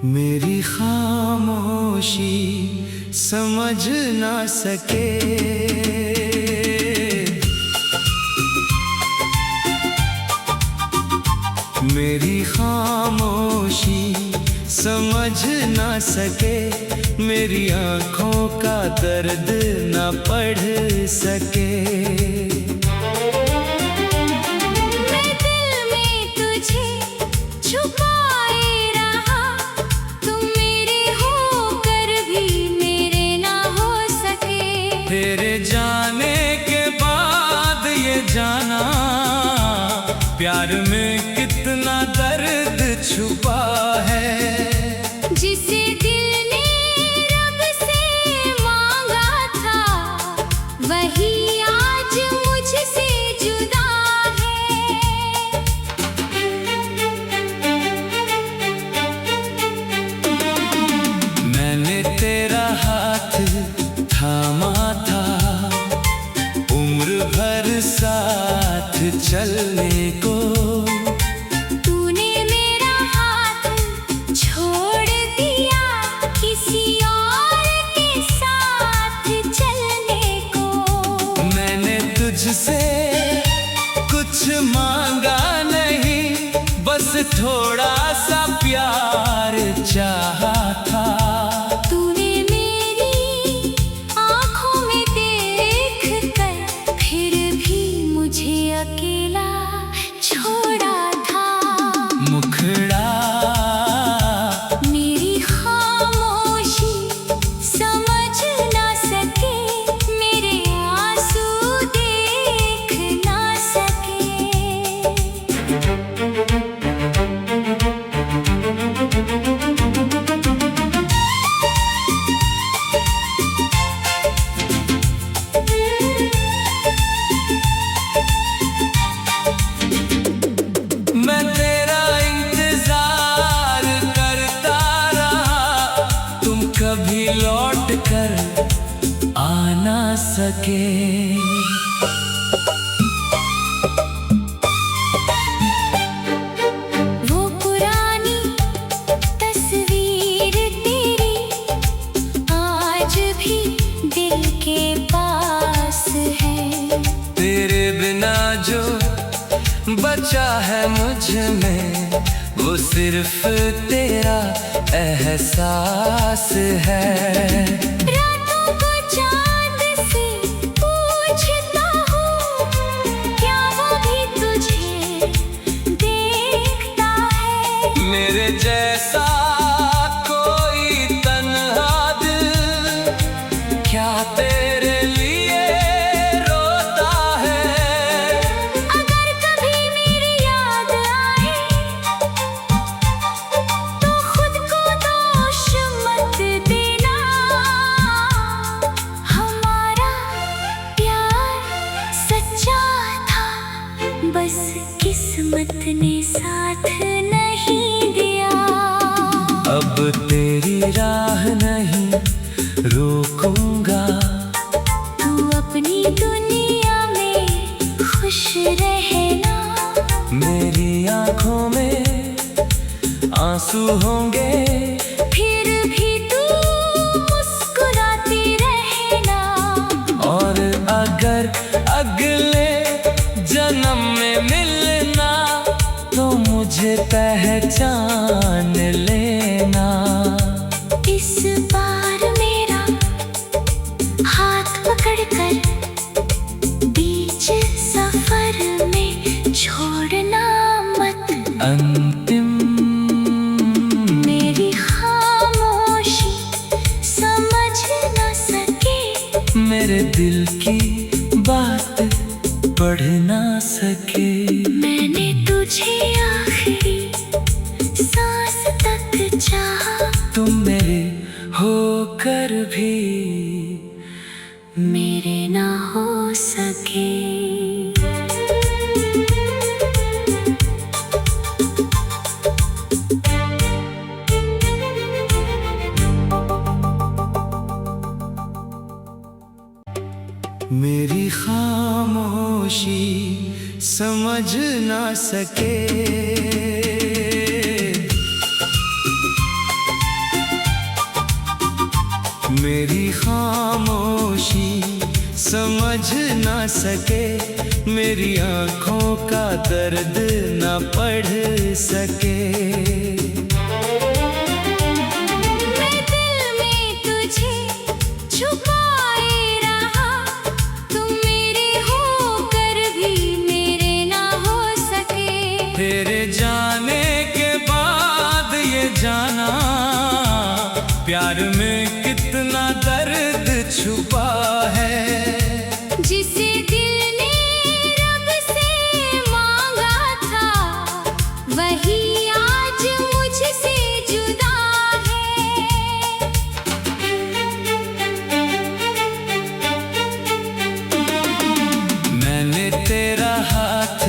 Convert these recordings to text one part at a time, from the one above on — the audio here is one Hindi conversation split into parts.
मेरी खामोशी समझ ना सके, मेरी खामोशी समझ ना सके, मेरी आँखों का दर्द ना पढ़ सके। तेरे जाने के बाद ये जाना, प्यार में कितना दर्द छुपा है। जिसे दिल ने रब से मांगा था, वही आज मुझसे जुदा है। मैंने तेरा हाथ थामा था, उम्र भर साथ चलने को। तूने मेरा हाथ छोड़ दिया किसी और के साथ चलने को। मैंने तुझसे कुछ मांगा नहीं, बस थोड़ा सा प्यार चाहा था। अकेला छोड़ा था मुखड़ा, मेरी खामोशी समझ ना सके, मेरे आंसू देख ना सके। मैं तेरा इंतजार करता रहा, तुम कभी लौट कर आ ना सके। वो पुरानी तस्वीर तेरी आज भी दिल के पास है। तेरे बिना जो बचा है मुझ में, वो सिर्फ तेरा एहसास है। रातों को चांद से पूछता हूँ, क्या वो भी तुझे देखता है। मेरे जैसा कोई तन्हा दिल क्या तेरे लिए रोता है। अगर कभी मेरी याद आए, तो खुद को दोष मत देना। हमारा प्यार सच्चा था, बस किस्मत ने साथ नहीं दिया। अब तेरी राह नहीं रोकूंगा, तू अपनी दुनिया में खुश रहना। मेरी आँखों में आंसू होंगे, फिर भी तू मुस्कुराती रहना। और अगर अगले जन्म में मिलना, तो मुझे पहचान लेना। इस बार मेरा हाथ पकड़कर बीच सफर में छोड़ना मत। अंतिम मेरी खामोशी समझ ना सके, मेरे दिल की बात पढ़ ना सके। मैंने तुझे आखिरी सांस तक चाहा, तुम मेरे होकर भी मेरे ना हो सके। मेरी खामोशी समझ ना सके, मेरी खामोशी समझ ना सके, मेरी आंखों का दर्द ना पढ़ सके। मैं दिल में तुझे छुपाए रहा, तुम मेरे होकर भी मेरे ना हो सके। तेरे जाने के बाद ये जाना, प्यार में कितना दर्द छुपा है। जिसे दिल ने रब से मांगा था, वही आज मुझसे जुदा है। मैंने तेरा हाथ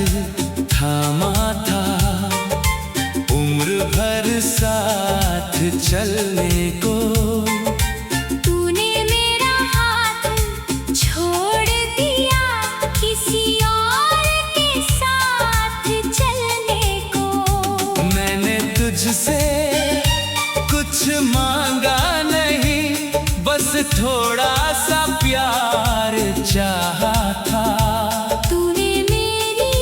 थामा था, उम्र भर साथ चलने को। तूने मेरा हाथ छोड़ दिया, किसी और के साथ चलने को। मैंने तुझसे कुछ मांगा नहीं, बस थोड़ा सा प्यार चाहा था। तूने मेरी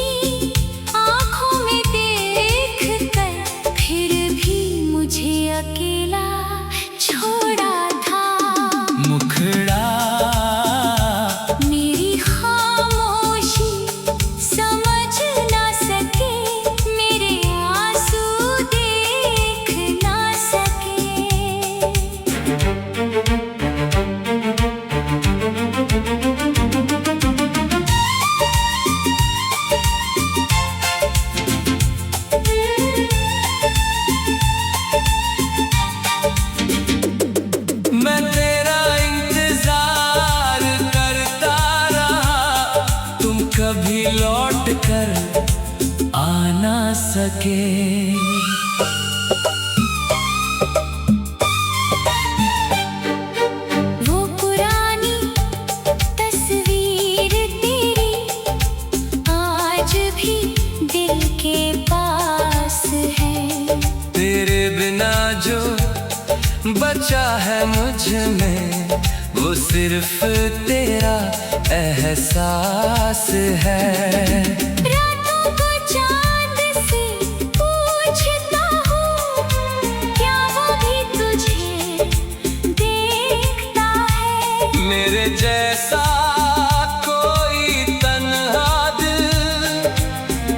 आँखों में देख कर फिर भी मुझे अकेला छोड़ा था। मुखड़ा मेरी खामोशी समझ ना सके, मेरे आंसू देख ना सके। मैं तेरा इंतजार करता रहा, तुम कभी लौट कर आ ना सके। वो पुरानी तस्वीर तेरी आज भी दिल के पास है। तेरे बिना जो बचा है मुझ में, वो सिर्फ तेरा एहसास है। रातों को चांद से पूछता हूँ, क्या वो भी तुझे देखता है। मेरे जैसा कोई तन्हा दिल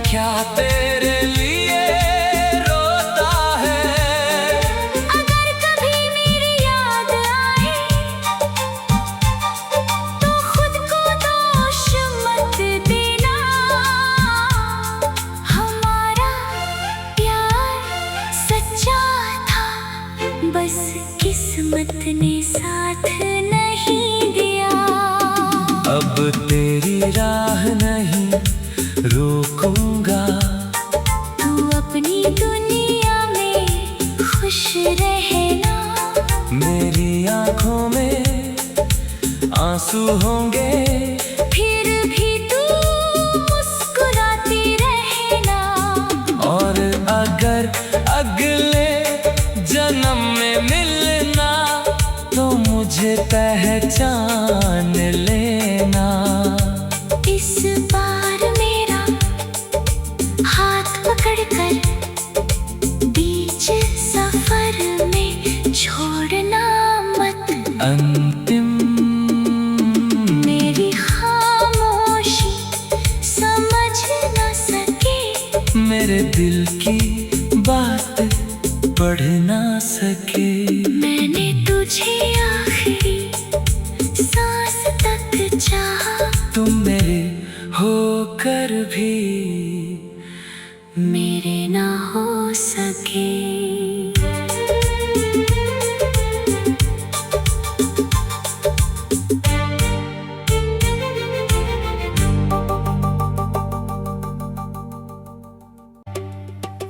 क्या तेरे लिए रोता है। अगर कभी मेरी याद आए, तो खुद को दोष मत देना। हमारा प्यार सच्चा था, बस किस्मत ने साथ नहीं दिया। अब तेरी राह नहीं रोकूंगा, तू अपनी दुनिया में खुश रहना। मेरी आंखों में आंसू होंगे, फिर भी तू मुस्कुराती रहना। और अगर अगले जन्म में मिलना, तो मुझे पहचान लेना। इस बार मेरा हाथ पकड़कर बीच सफर में छोड़ना मत। अंतिम मेरी खामोशी समझ न सके, मेरे दिल की बात पढ़ ना सके। मैंने तुझे आखिरी सांस तक चाहा, तुम मेरे होकर भी मेरे ना हो सके।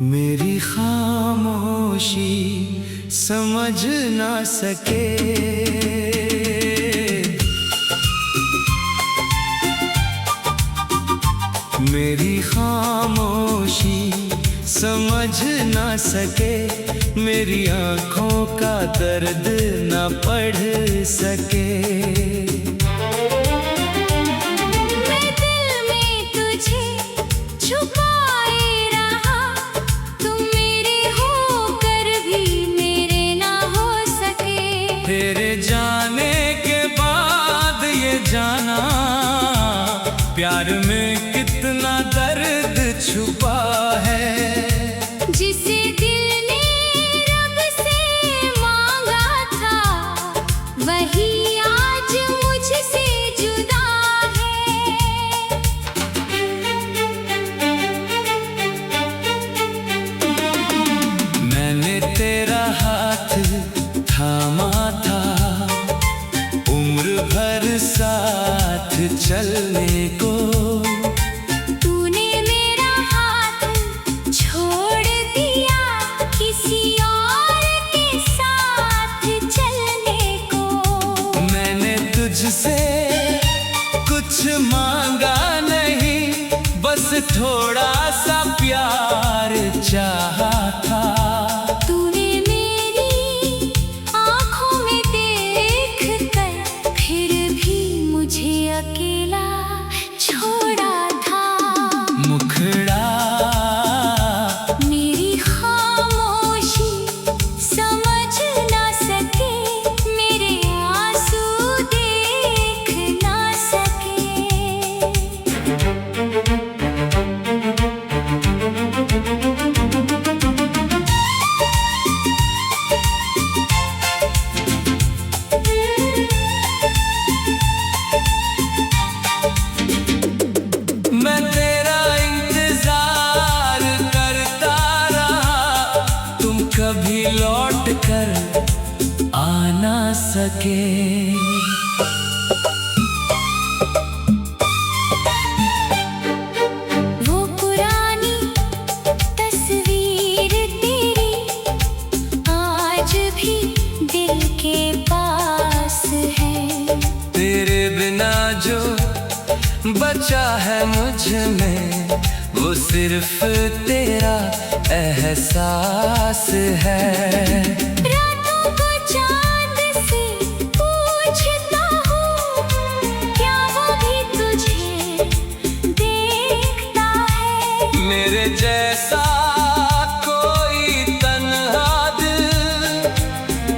मेरी खामोशी समझ ना सके, मेरी खामोशी समझ ना सके, मेरी आँखों का दर्द न पढ़ सके। मैं दिल में तुझे छुपाए रहा, तुम मेरे होकर भी मेरे ना हो सके। तेरे जाने के बाद ये जाना, प्यार में कितना दर्द छुपा है। जिसे दिल ने रब से मांगा था, वही आज मुझसे जुदा है। मैंने तेरा हाथ थामा था, उम्र भर साथ चलने को। तूने मेरा हाथ छोड़ दिया, किसी और के साथ चलने को। मैंने तुझसे कुछ मांगा नहीं, बस थोड़ा सा प्यार चाहा था। तूने मेरी आँखों में देख कर फिर भी मुझे अकेला छोड़ा था। मुखड़ा मेरी खामोशी समझ ना सके, मेरे आंसू देख ना सके। मैं तेरा इंतजार करता रहा, तुम कभी लौट कर आ ना सके। वो पुरानी तस्वीर तेरी आज भी दिल के पास है। तेरे बिना जो बचा है मुझ में, वो सिर्फ तेरा एहसास है। रातों को चांद से पूछता हूँ, क्या वो भी तुझे देखता है। मेरे जैसा कोई तन्हा दिल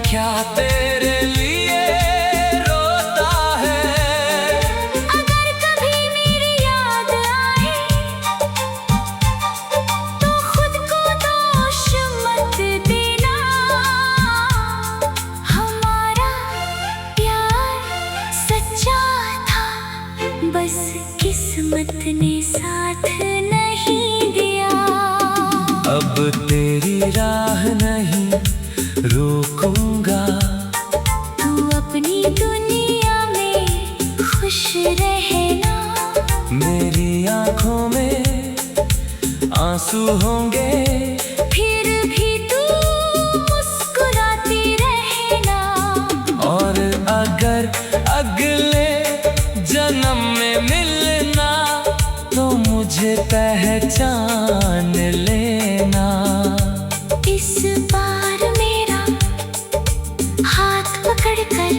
क्या तेरे लिए रोता है। अगर कभी मेरी याद आए, तो खुद को दोष मत देना। हमारा प्यार सच्चा था, बस किस्मत ने साथ नहीं दिया। अब तेरी राह नहीं रोकूंगा, तू अपनी दुनिया में खुश रहना। मेरी आँखों में आंसू होंगे, फिर भी तू मुस्कुराती रहना। और अगर अगले जन्म में मिलना, तो मुझे पहचान लेना। इस बार मेरा हाथ पकड़कर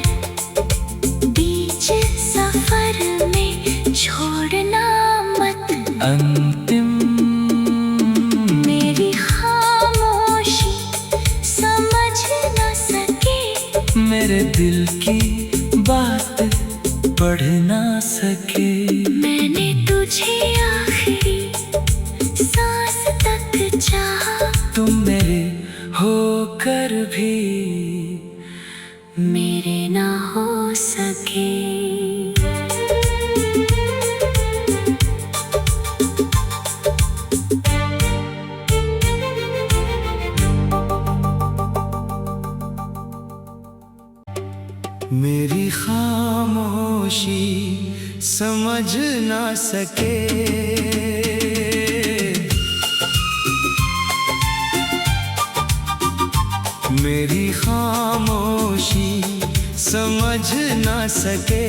बीच सफर में छोड़ना मत। अंतिम मेरी खामोशी समझ न सके, मेरे दिल की बात पढ़ ना सके। मैंने तुझे आखिरी सांस तक चाहा, तुम मेरे होकर भी मेरे ना हो सके। मेरी खामोशी समझ ना सके। मेरी खामोशी समझ ना सके,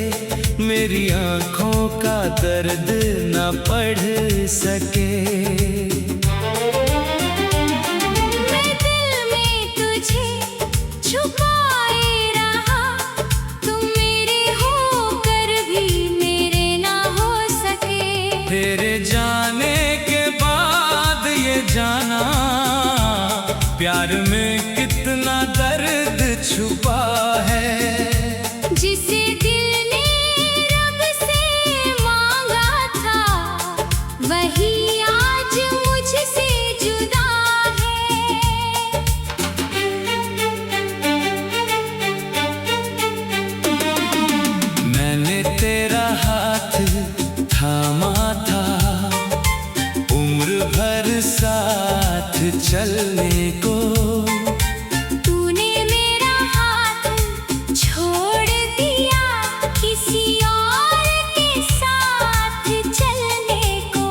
मेरी आँखों का दर्द न पढ़ सके। मैं दिल में प्यार में कितना दर्द छुपा है। जिसे दिल ने रब से मांगा था वही आज मुझसे जुदा है। मैंने तेरा हाथ थामा था, उम्र भर साथ चलने को। तूने मेरा हाथ छोड़ दिया किसी और के साथ चलने को।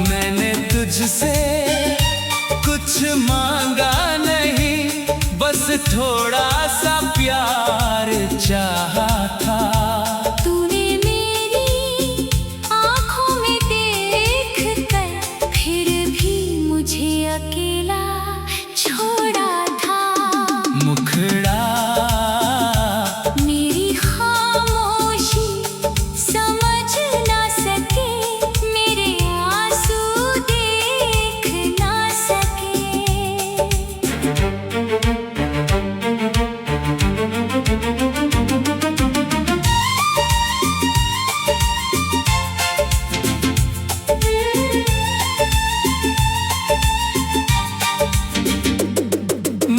मैंने तुझसे कुछ मांगा नहीं, बस थोड़ा सा प्यार चाहा था। तूने मेरी आँखों में देख कर फिर भी मुझे अकेला छोड़ा था। मुखड़ा मेरी खामोशी समझ ना सके, मेरे आंसू देख ना सके।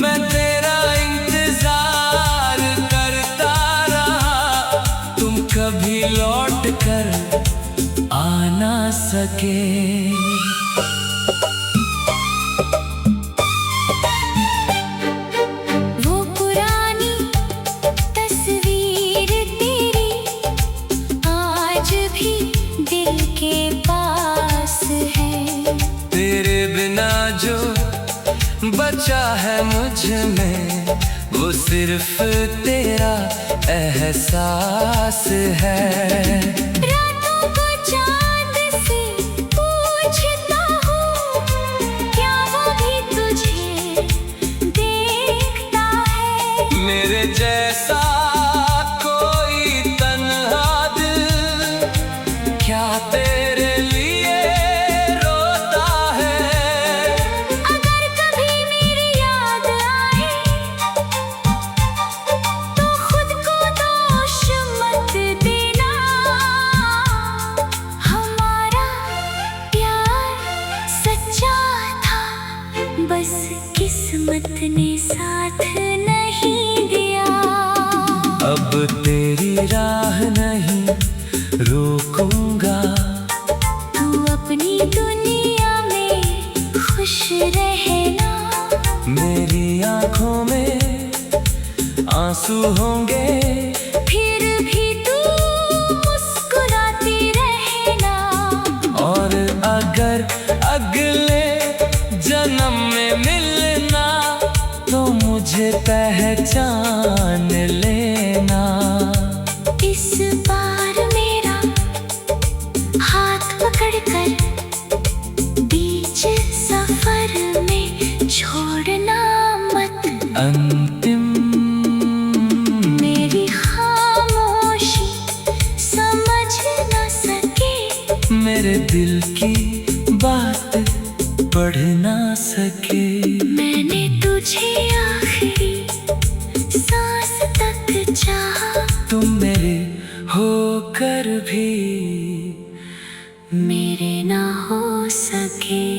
मैं तेरा इंतजार करता रहा, तुम कभी लौट कर आ ना सके। वो पुरानी तस्वीर तेरी आज भी दिल के पास है। तेरे बिना जो बचा है मुझ में, वो सिर्फ तेरा एहसास है। रातों को चांद से पूछता हूँ, क्या वो भी तुझे देखता है। मेरे जैसा कोई तन्हा दिल क्या तेरे लिए रोता है। अगर कभी मेरी याद आए तो खुद को दोष मत देना। हमारा प्यार सच्चा था, बस किस्मत ने साथ नहीं दिया। अब तेरी राह नहीं रोकूंगा, तू अपनी दुनिया में खुश रहना। मेरी आंखों में आंसू होंगे, फिर भी तू मुस्कुराती रहना। और अगर अगले जन्म में मिलना तो मुझे पहचान लेना। इस बार मेरा हाथ पकड़कर बीच सफर में छोड़ना मत। अंतिम मेरी खामोशी समझ ना सके, मेरे दिल की बात पढ़ ना सके। मैंने तुझे आखिरी सांस तक चाहा, तुम मेरे होकर भी मेरे ना हो सके।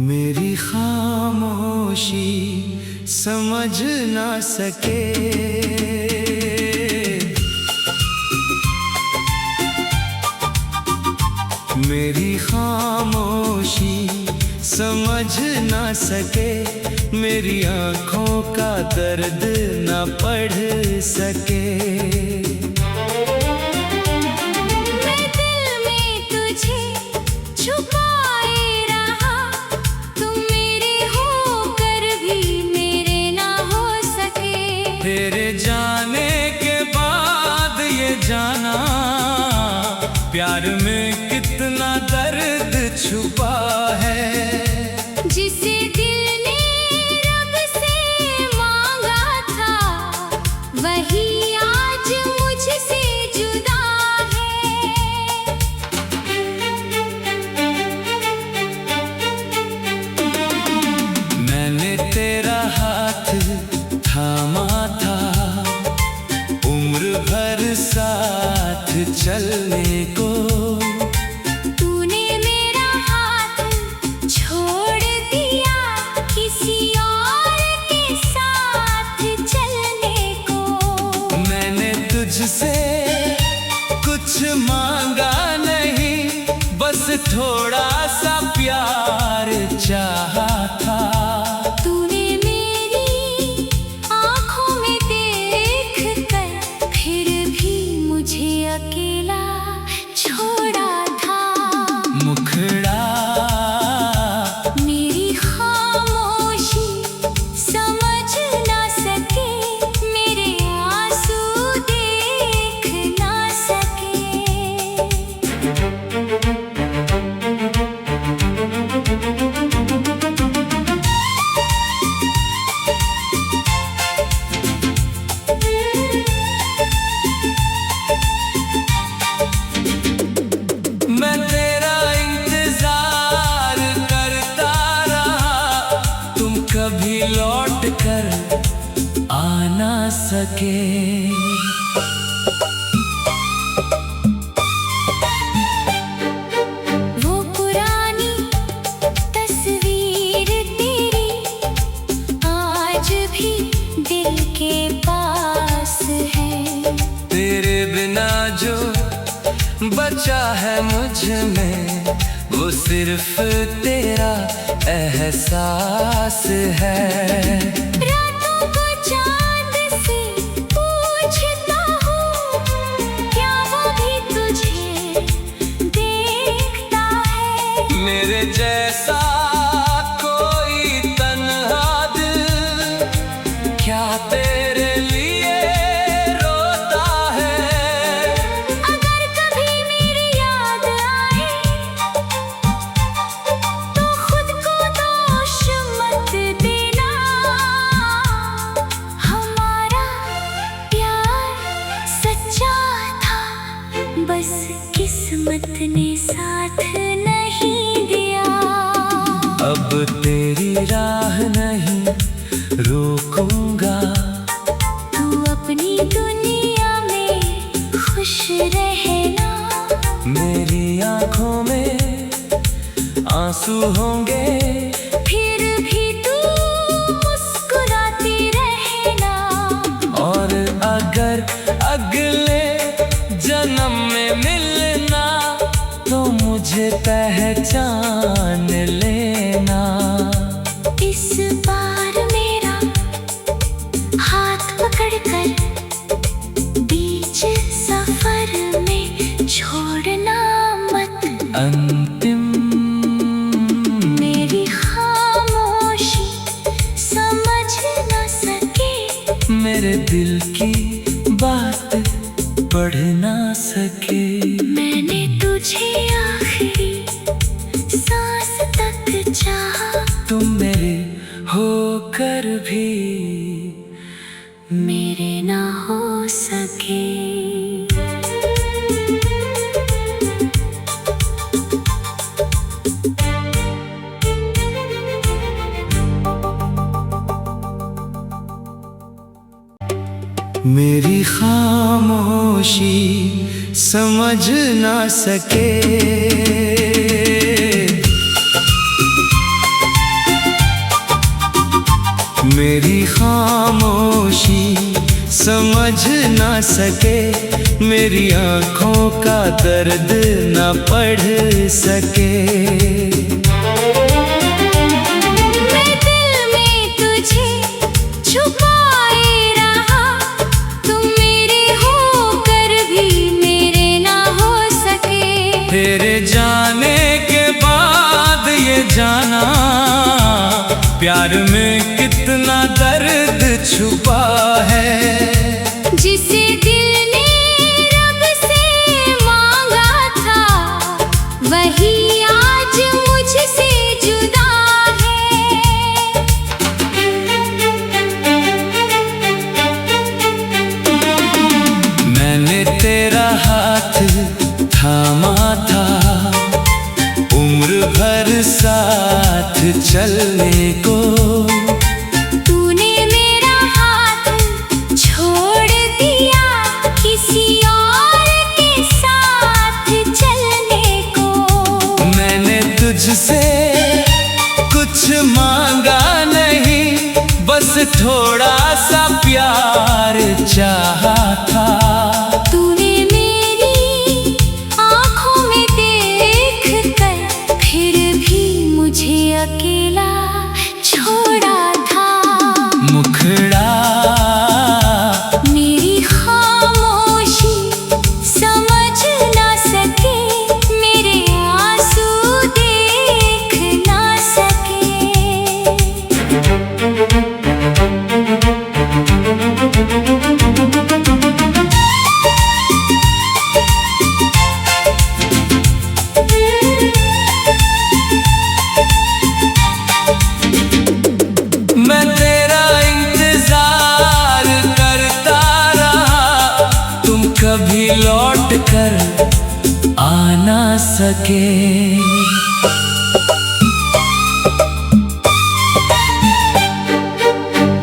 मेरी खामोशी समझ ना सके। मेरी खामोशी समझ ना सके, मेरी आँखों का दर्द ना पढ़ सके। मैं दिल में तुझे छुपाए रहा, तुम मेरे होकर भी मेरे ना हो सके। तेरे जाने के बाद ये जाना, प्यार में कितना दर्द छुपा है। जिसे दिल ने रब से मांगा था चलने को। तूने मेरा हाथ छोड़ दिया किसी और के साथ चलने को। मैंने तुझसे कुछ मांगा नहीं, बस थोड़ा सा प्यार चाहा था। तूने मेरी आँखों में देख कर फिर भी मुझे अकेला छोड़ा था। मुखड़ा मेरी खामोशी समझ ना सके, मेरे आंसू देख ना सके। मैं तेरा इंतजार करता रहा, तुम कभी लौट कर आ ना सके। वो पुरानी तस्वीर तेरी आज भी दिल के पास है। तेरे बिना जो बचा है मुझ में, वो सिर्फ तेरा एहसास है। रातों को चांद से पूछता हूँ, क्या वो भी तुझे देखता है? मेरे जैसा कोई तन्हा दिल क्या तेरे लिए रोता है? अगर कभी मेरी याद आए तो खुद को दोष मत देना। हमारा प्यार सच्चा था, बस किस्मत ने साथ नहीं दिया। अब तेरी राह नहीं रोकूंगा, तू अपनी दुनिया में खुश रहना। मेरी आंखों में आंसू होंगे, फिर भी तू मुस्कुराती रहना। और अगर अगले जन्म में मिलना तो मुझे पहचान लेना। इस बार मेरा हाथ पकड़कर बीच सफर में छोड़ना मत। अंतिम मेरी खामोशी समझ ना सके, मेरे दिल की बात पढ़ ना सके। मैंने तुझे आखिरी सांस तक चाहा, तुम मेरे होकर भी मेरे ना हो सके। मेरी खामोशी समझ ना सके। मेरी खामोशी समझ ना सके, मेरी आँखों का दर्द ना पढ़ सके। मैं दिल में तुझे छुपाए रहा, तुम मेरे होकर भी मेरे ना हो सके। तेरे जाने के बाद ये जाना, प्यार में कितना दर्द छुपा है। जिसे दिल ने रब से मांगा था, वही आज मुझसे जुदा है। मैंने तेरा हाथ थामा था, उम्र भर साथ चलने को। तूने मेरा हाथ छोड़ दिया किसी और के साथ कभी लौट कर आ ना सके।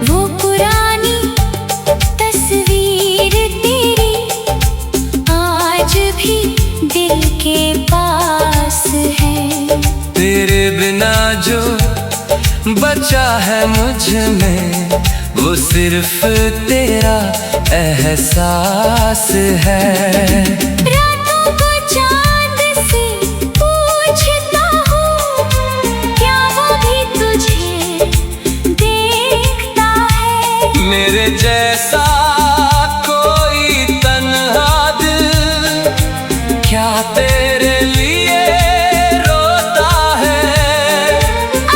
वो पुरानी तस्वीर तेरी आज भी दिल के पास है। तेरे बिना जो बचा है मुझ में वो सिर्फ तेरा एहसास है। रातों को चांद से पूछता हूँ, क्या वो भी तुझे देखता है? मेरे जैसा कोई तन्हा दिल क्या तेरे लिए रोता है?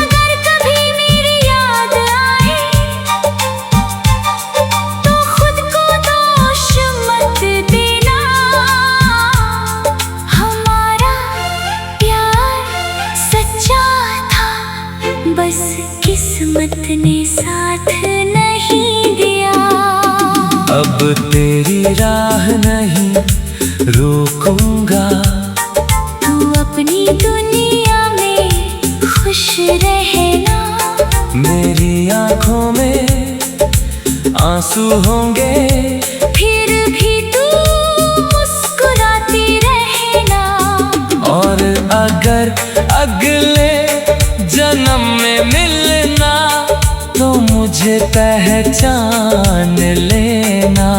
अगर कभी मेरी याद आए तो खुद को दोष मत देना। हमारा प्यार सच्चा था, बस किस्मत ने साथ नहीं दिया। अब तेरी राह नहीं रोकूंगा। तू अपनी दुनिया में खुश रहना। मेरी आंखों में आंसू होंगे फिर भी तू मुस्कुराती रहना। और अगर अगले जन्म में मिलना तो मुझे पहचान लेना।